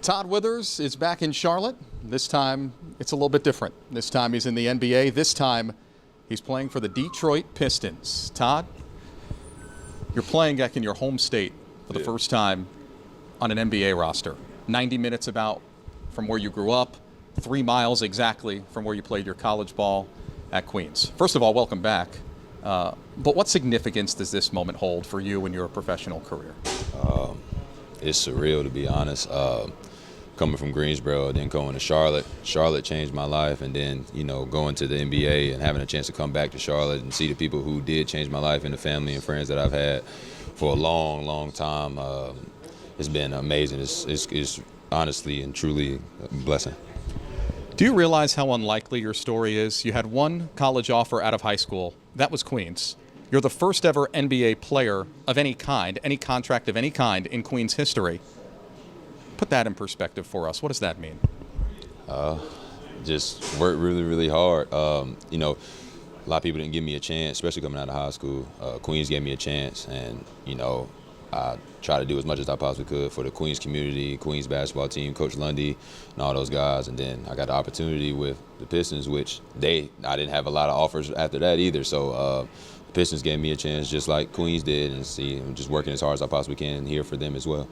Todd Withers is back in Charlotte. This time, it's a little bit different. This time, he's in the NBA. This time, he's playing for the Detroit Pistons. Todd, you're playing back in your home state for the first time on an NBA roster. 90 minutes about from where you grew up, 3 miles exactly from where you played your college ball at Queens. First of all, welcome back. But what significance does this moment hold for you in your professional career? It's surreal, to be honest. Coming from Greensboro, then going to Charlotte. Charlotte changed my life, and then, going to the NBA and having a chance to come back to Charlotte and see the people who did change my life and the family and friends that I've had for a long, long time. It's been amazing. It's honestly and truly a blessing. Do you realize how unlikely your story is? You had one college offer out of high school. That was Queens. You're the first ever NBA player of any kind, any contract of any kind in Queens history. Put that in perspective for us. What does that mean? Just worked really, really hard. A lot of people didn't give me a chance, especially coming out of high school. Queens gave me a chance, and, I tried to do as much as I possibly could for the Queens community, Queens basketball team, Coach Lundy, and all those guys. And then I got the opportunity with the Pistons, which I didn't have a lot of offers after that either. So the Pistons gave me a chance just like Queens did, and I'm just working as hard as I possibly can here for them as well.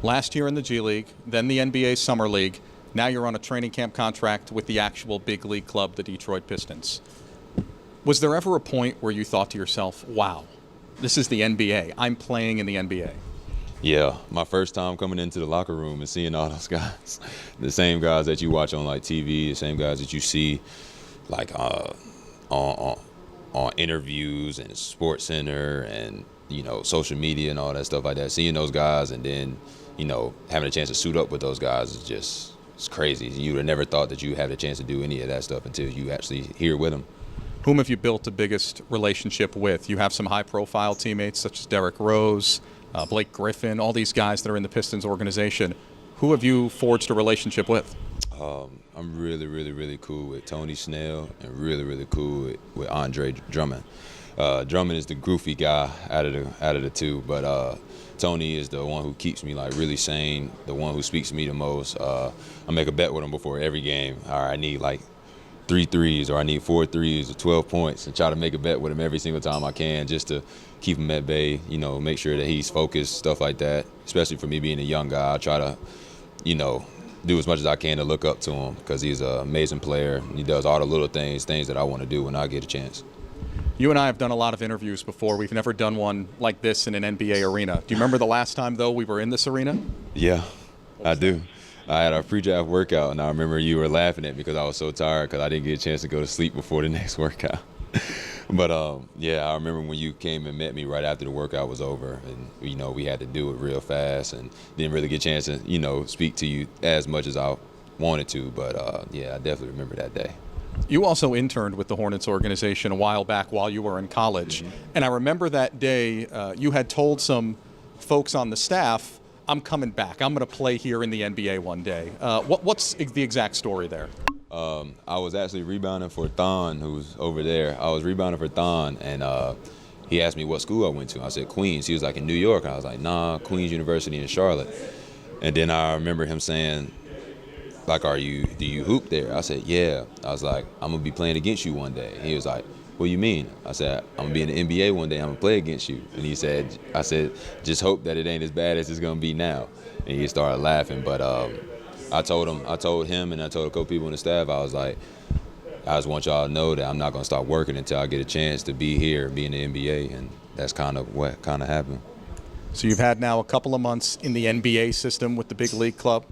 Last year in the G League, then the NBA Summer League. Now you're on a training camp contract with the actual big league club, the Detroit Pistons. Was there ever a point where you thought to yourself, wow, this is the NBA. I'm playing in the NBA? Yeah, my first time coming into the locker room and seeing all those guys, the same guys that you watch on TV, the same guys that you see on interviews and Sports Center and social media and all that stuff like that. Seeing those guys and then having a chance to suit up with those guys it's crazy. You would have never thought that you had a chance to do any of that stuff until you actually here with them. Whom have you built the biggest relationship with? You have some high-profile teammates such as Derrick Rose, Blake Griffin, all these guys that are in the Pistons organization. Who have you forged a relationship with? I'm really, really, really cool with Tony Snell and really, really cool with Andre Drummond. Drummond is the goofy guy out of the two, but Tony is the one who keeps me really sane, the one who speaks to me the most. I make a bet with him before every game. All right, I need 3 threes, or I need 4 threes or 12 points, and try to make a bet with him every single time I can just to keep him at bay, make sure that he's focused, stuff like that. Especially for me being a young guy, I try to, do as much as I can to look up to him because he's an amazing player. He does all the little things that I want to do when I get a chance. You and I have done a lot of interviews before. We've never done one like this in an NBA arena. Do you remember the last time, though, we were in this arena? Yeah, I do. I had a pre-draft workout, and I remember you were laughing at me because I was so tired because I didn't get a chance to go to sleep before the next workout. But, I remember when you came and met me right after the workout was over, and, we had to do it real fast and didn't really get a chance to, speak to you as much as I wanted to. But, I definitely remember that day. You also interned with the Hornets organization a while back while you were in college. Mm-hmm. And I remember that day you had told some folks on the staff, I'm coming back. I'm going to play here in the NBA one day. What's the exact story there? I was actually rebounding for Thon, who's over there. I was rebounding for Thon, and he asked me what school I went to. I said, Queens. He was like, in New York. I was like, nah, Queens University in Charlotte. And then I remember him saying, do you hoop there? I said, yeah. I was like, I'm going to be playing against you one day. He was like, what do you mean? I said, I'm going to be in the NBA one day. I'm going to play against you. And I said, just hope that it ain't as bad as it's going to be now. And he started laughing. But I told him and I told a couple people on the staff, I was like, I just want y'all to know that I'm not going to stop working until I get a chance to be here, be in the NBA. And that's kind of what happened. So you've had now a couple of months in the NBA system with the big league club.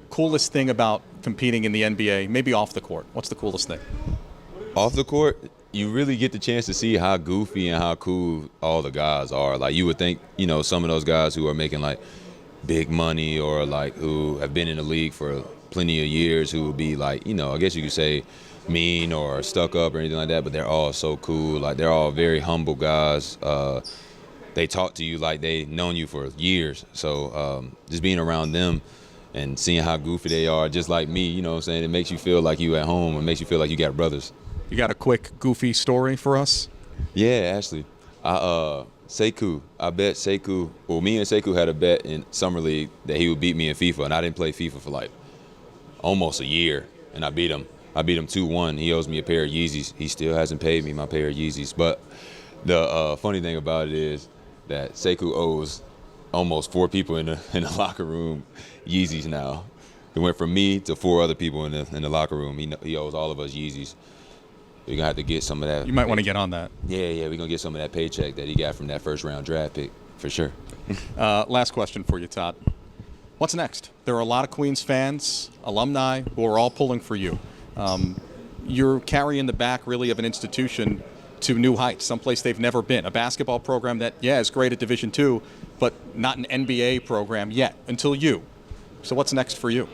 Coolest thing about competing in the NBA, maybe off the court? What's the coolest thing? Off the court, you really get the chance to see how goofy and how cool all the guys are. You would think, some of those guys who are making big money or who have been in the league for plenty of years who would be I guess you could say mean or stuck up or anything like that, but they're all so cool. They're all very humble guys. They talk to you like they've known you for years. So just being around them and seeing how goofy they are, just like me, it makes you feel like you at home. It makes you feel like you got brothers. You got a quick goofy story for us? Yeah, actually. Sekou. I bet Sekou. Well, me and Sekou had a bet in summer league that he would beat me in FIFA, and I didn't play FIFA for like almost a year, and I beat him. I beat him 2-1. He owes me a pair of Yeezys. He still hasn't paid me my pair of Yeezys. But the funny thing about it is that Sekou owes almost 4 people in the locker room Yeezys now. It went from me to 4 other people in the locker room. He owes all of us Yeezys. We're going to have to get some of that. You might want to get on that. Yeah, we're going to get some of that paycheck that he got from that first-round draft pick, for sure. Last question for you, Todd. What's next? There are a lot of Queens fans, alumni, who are all pulling for you. You're carrying the back, really, of an institution to new heights, someplace they've never been. A basketball program that, is great at Division II, but not an NBA program yet, until you. So what's next for you?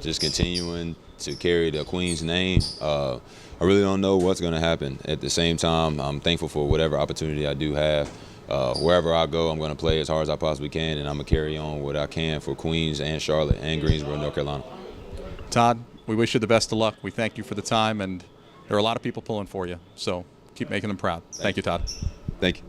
Just continuing to carry the Queens name. I really don't know what's going to happen. At the same time, I'm thankful for whatever opportunity I do have. Wherever I go, I'm going to play as hard as I possibly can, and I'm going to carry on what I can for Queens and Charlotte and Greensboro, North Carolina. Todd, we wish you the best of luck. We thank you for the time, and there are a lot of people pulling for you, so keep making them proud. Thank you, Todd. Thank you.